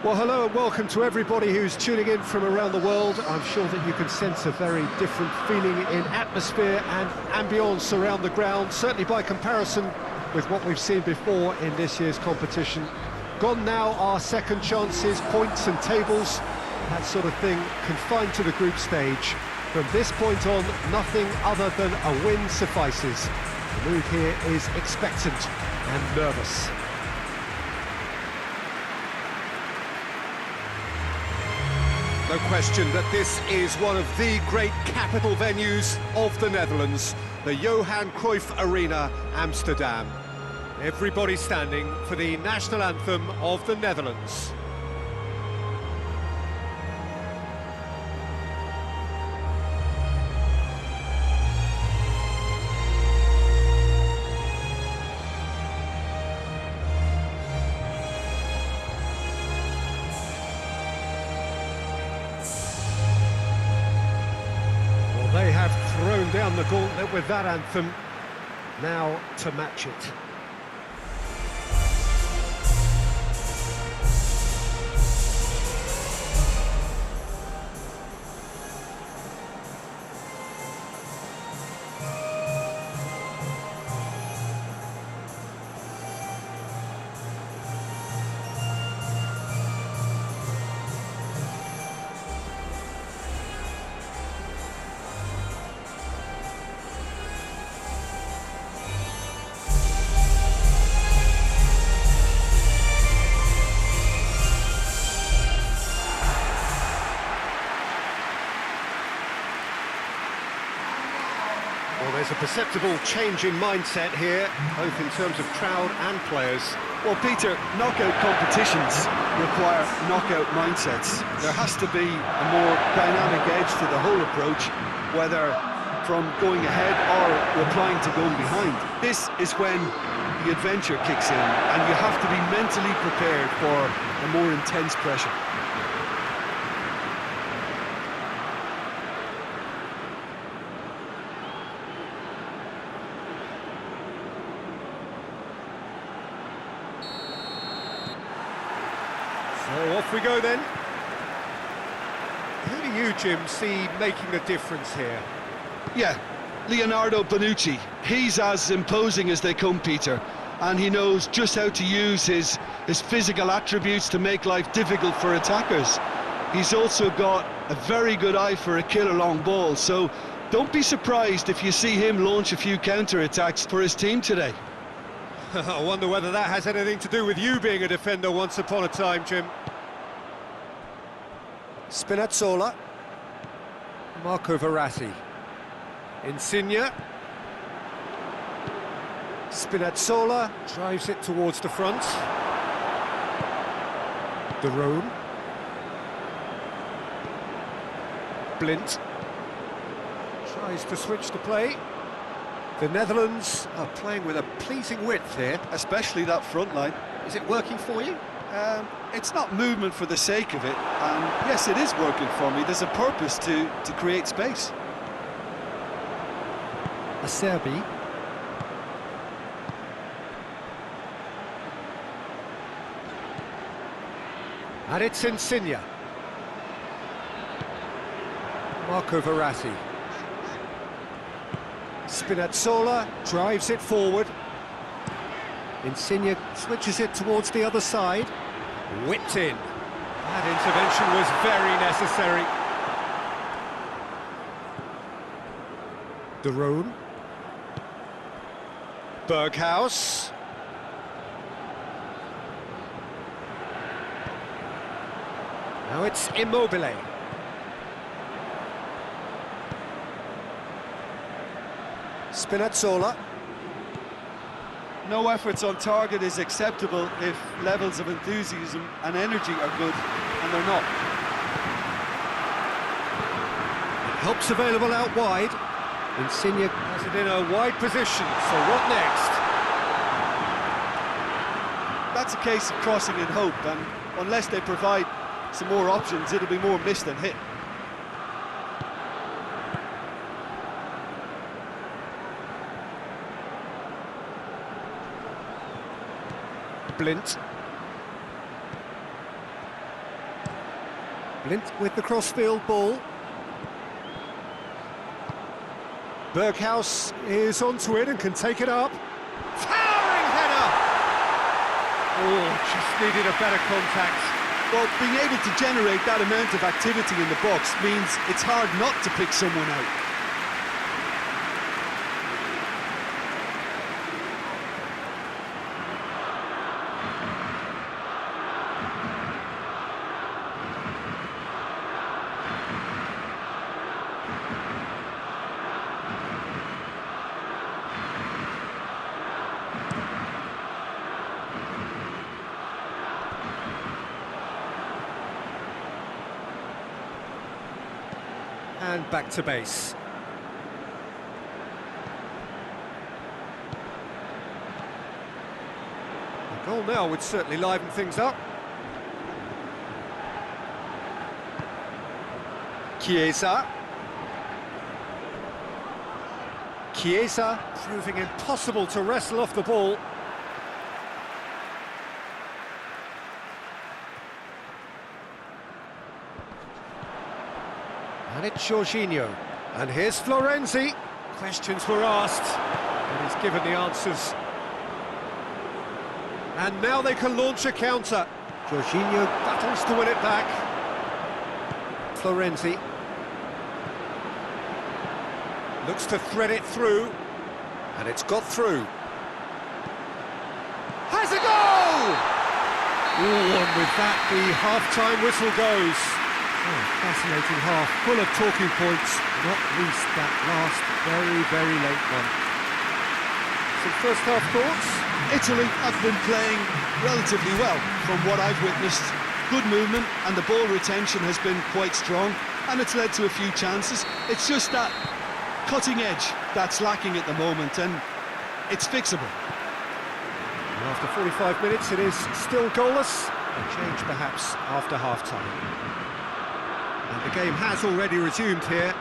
Well, hello and welcome to everybody who's tuning in from around the world. I'm sure that you can sense a very different feeling in atmosphere and ambience around the ground, certainly by comparison with what we've seen before in this year's competition. Gone now are second chances, points and tables, that sort of thing confined to the group stage. From this point on, nothing other than a win suffices. The mood here is expectant and nervous. No question that this is one of the great capital venues of the Netherlands, the Johan Cruyff Arena, Amsterdam. Everybody standing for the national anthem of the Netherlands. They have thrown down the gauntlet with that anthem, now to match it. Well, there's a perceptible change in mindset here, both in terms of crowd and players. Well, Peter, knockout competitions require knockout mindsets. There has to be a more dynamic edge to the whole approach, whether from going ahead or replying to going behind. This is when the adventure kicks in, and you have to be mentally prepared for a more intense pressure. So off we go then. Who do you, Jim, see making the difference here? Yeah, Leonardo Bonucci. He's as imposing as they come, Peter, and he knows just how to use his physical attributes to make life difficult for attackers. He's also got a very good eye for a killer long ball, so don't be surprised if you see him launch a few counter-attacks for his team today. I wonder whether that has anything to do with you being a defender once upon a time, Jim. Spinazzola. Marco Verratti. Insigne. Spinazzola drives it towards the front. De Roon. Blind. Tries to switch the play. The Netherlands are playing with a pleasing width here. Especially that front line. Is it working for you? It's not movement for the sake of it, and yes, it is working for me. There's a purpose to create space. Acerbi. And it's Insigne. Marco Verratti. Spinazzola drives it forward. Insigne switches it towards the other side. Whipped in. That intervention was very necessary. De Roon. Berghuis. Now it's Immobile. Spinazzola. No efforts on target is acceptable if levels of enthusiasm and energy are good, and they're not. Help's available out wide. Insigne has it in a wide position, so what next? That's a case of crossing in hope, and unless they provide some more options, it'll be more miss than hit. Blind. Blint with the crossfield ball. Berghaus is onto it and can take it up. Towering header! Oh, just needed a better contact. Well, being able to generate that amount of activity in the box means it's hard not to pick someone out. And back to base. The goal now would certainly liven things up. Chiesa. Chiesa proving impossible to wrestle off the ball. And it's Jorginho. And here's Florenzi. Questions were asked, and he's given the answers. And now they can launch a counter. Jorginho battles to win it back. Florenzi. Looks to thread it through. And it's got through. Has a goal! Ooh, and with that, the half-time whistle goes. Oh, fascinating half, full of talking points, not least that last very late one. Some first half thoughts? Italy have been playing relatively well from what I've witnessed. Good movement and the ball retention has been quite strong and it's led to a few chances. It's just that cutting edge that's lacking at the moment and it's fixable. And after 45 minutes it is still goalless. A change perhaps after half-time. And the game has already resumed here.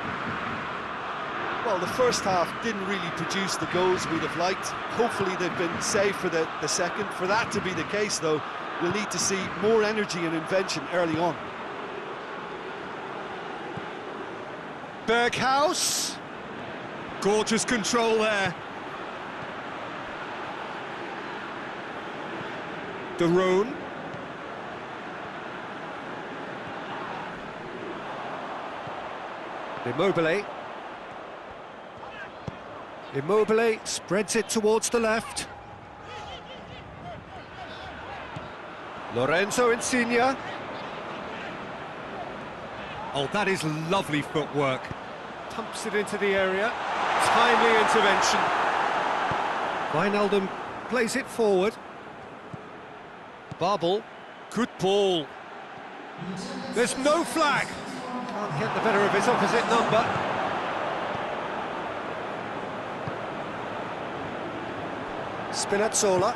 Well, the first half didn't really produce the goals we'd have liked. Hopefully they've been saved for the second. For that to be the case, though, we'll need to see more energy and invention early on. Berghaus. Gorgeous control there. De Roon. Immobile. Immobile spreads it towards the left. Lorenzo Insigne. Oh, that is lovely footwork. Pumps it into the area. Timely intervention. Wijnaldum plays it forward. Babel. Good ball. There's no flag. Can't hit the better of his opposite number. Spinazzola.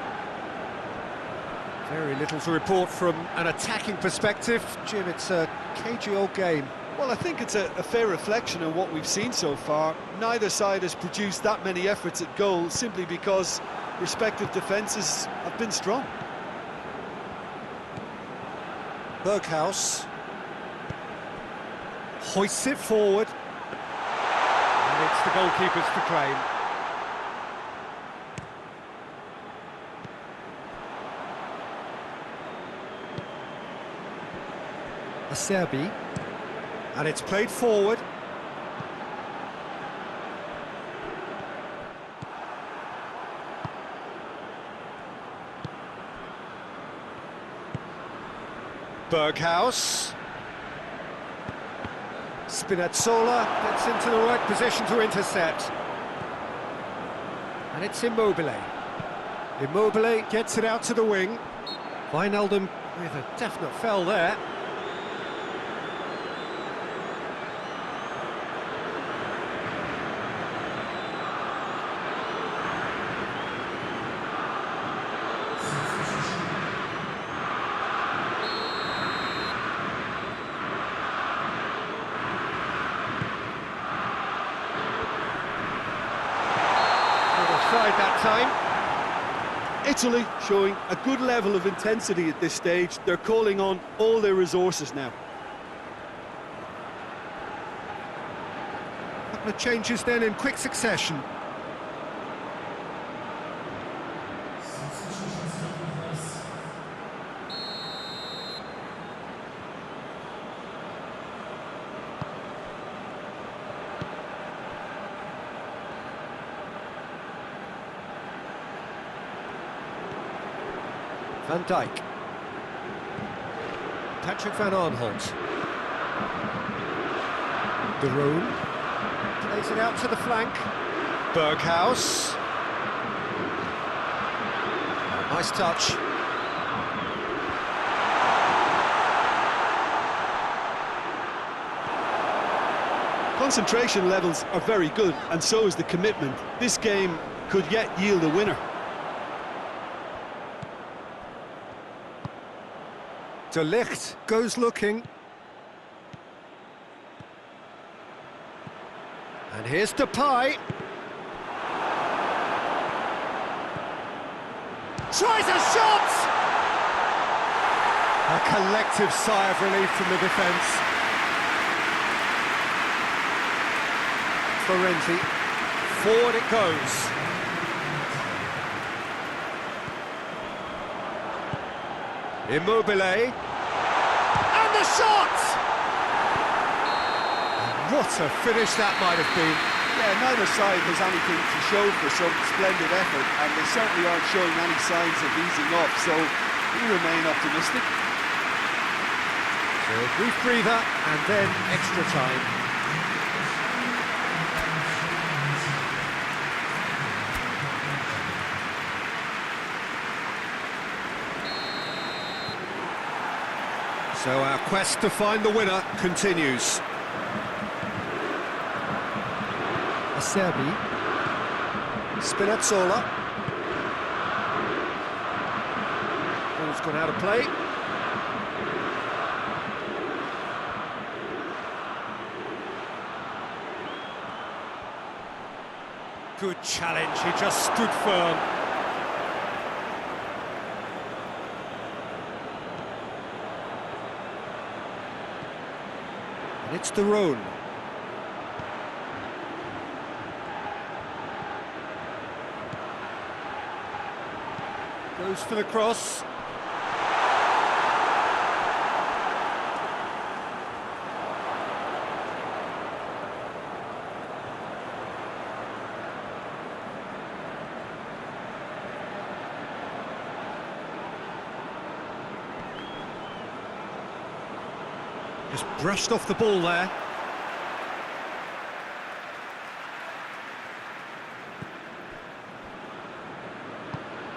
Very little to report from an attacking perspective. Jim, it's a cagey old game. Well, I think it's a fair reflection of what we've seen so far. Neither side has produced that many efforts at goal simply because respective defences have been strong. Berghaus hoists it forward, and it's the goalkeepers to claim. Acerbi, and it's played forward. Berghaus. Spinazzola gets into the right position to intercept. And it's Immobile. Immobile gets it out to the wing. Wijnaldum with a definite foul there. That time. Italy showing a good level of intensity at this stage. They're calling on all their resources now. couple of changes then in quick succession. Van Dijk. Patrick van Aanholt. De Roon. Plays it out to the flank. Berghuis. Oh, nice touch. Concentration levels are very good, and so is the commitment. This game could yet yield a winner. De Ligt goes looking. And here's Depay. Tries a shot! A collective sigh of relief from the defence. Florenzi. Forward it goes. Immobile. And the shot! What a finish that might have been. Yeah, neither side has anything to show for some splendid effort, and they certainly aren't showing any signs of easing up, so we remain optimistic. So a brief breather, and then extra time. So our quest to find the winner continues. Acerbi. Spinazzola. Ball's gone out of play. Good challenge, he just stood firm. And it's De Roon. Goes for the cross. Just brushed off the ball there.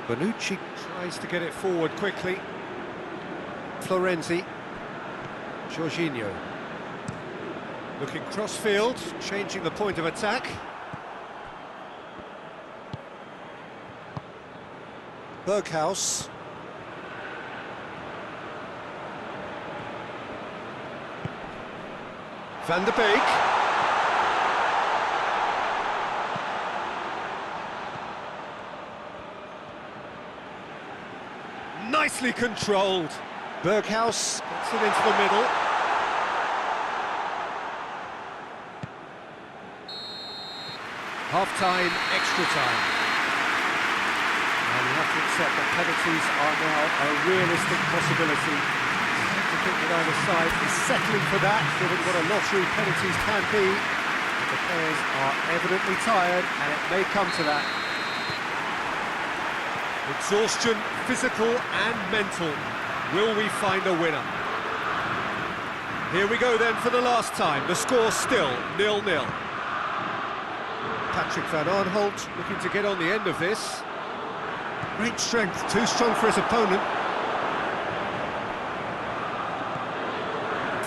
Bonucci tries to get it forward quickly. Florenzi. Jorginho. Looking cross-field, changing the point of attack. Berghuis. Van der Beek. Nicely controlled. Berghuis gets it into the middle. Half-time, extra time. And we have to accept that penalties are now a realistic possibility. I think that either side is settling for that, given what a lottery penalties can be. But the players are evidently tired, and it may come to that. Exhaustion, physical and mental. Will we find a winner? Here we go then for the last time. The score still 0-0. Patrick van Aanholt looking to get on the end of this. Great strength, too strong for his opponent.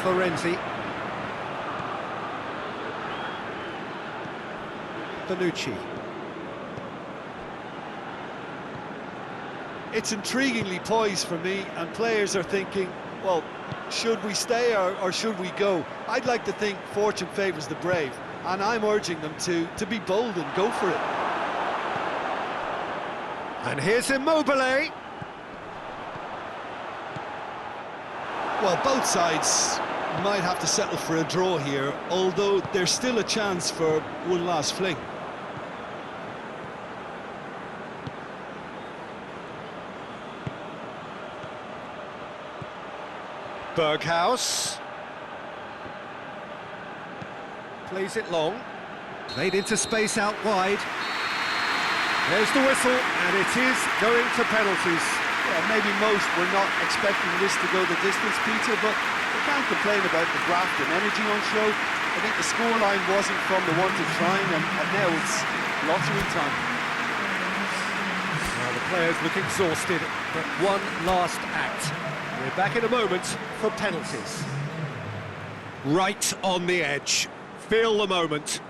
Florenzi. Bonucci. It's intriguingly poised for me, and players are thinking, well, should we stay or should we go? I'd like to think fortune favours the brave, and I'm urging them to be bold and go for it. And here's Immobile. Well, both sides might have to settle for a draw here, although there's still a chance for one last fling. Berghaus. Plays it long. Played into space out wide. There's the whistle, and it is going to penalties. Yeah, maybe most were not expecting this to go the distance, Peter, but we can't complain about the graft and energy on show. I think the scoreline wasn't from the one to trying, and now it's lottery time. Well, the players look exhausted, but one last act. We're back in a moment for penalties. Right on the edge. Feel the moment.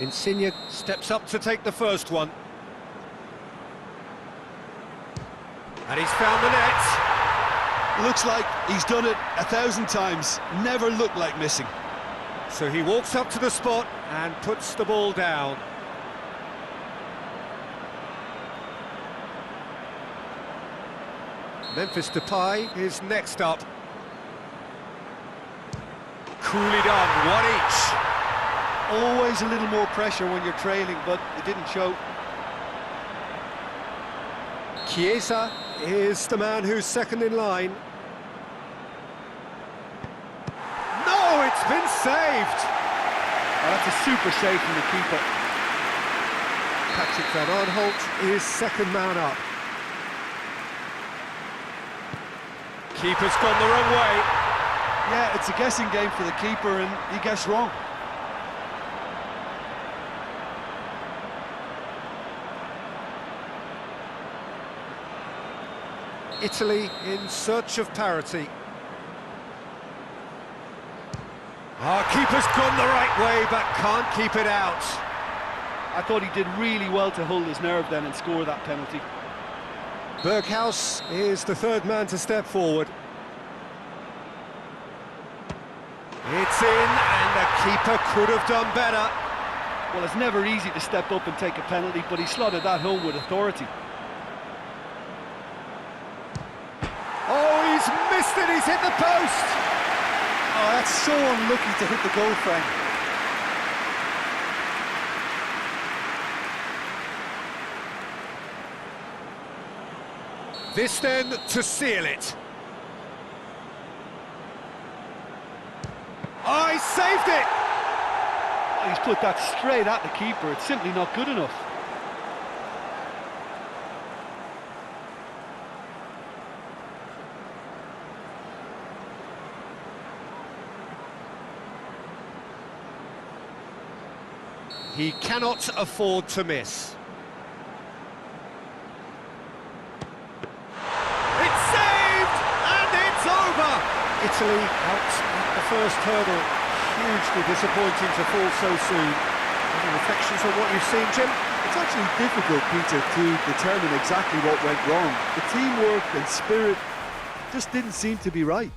Insigne steps up to take the first one. And he's found the net. Looks like he's done it 1,000 times, never looked like missing. So he walks up to the spot and puts the ball down. Memphis Depay is next up. Coolly done, one each. Always a little more pressure when you're trailing, but it didn't show. Chiesa is the man who's second in line. No, it's been saved! Oh, that's a super save from the keeper. Patrick Van Aanholt is second man up. Keeper's gone the wrong way. Yeah, it's a guessing game for the keeper, and he guessed wrong. Italy in search of parity. Keeper's gone the right way, but can't keep it out. I thought he did really well to hold his nerve then and score that penalty. Berghaus is the third man to step forward. It's in, and the keeper could have done better. Well, it's never easy to step up and take a penalty, but he slotted that home with authority. Oh, he's missed it, he's hit the post! Oh, that's so unlucky to hit the goal frame. This then to seal it. Oh, he saved it! Oh, he's put that straight at the keeper. It's simply not good enough. He cannot afford to miss. It's saved! And it's over! Italy out at the first hurdle. Hugely disappointing to fall so soon. Any reflections on what you've seen, Jim? It's actually difficult, Peter, to determine exactly what went wrong. The teamwork and spirit just didn't seem to be right.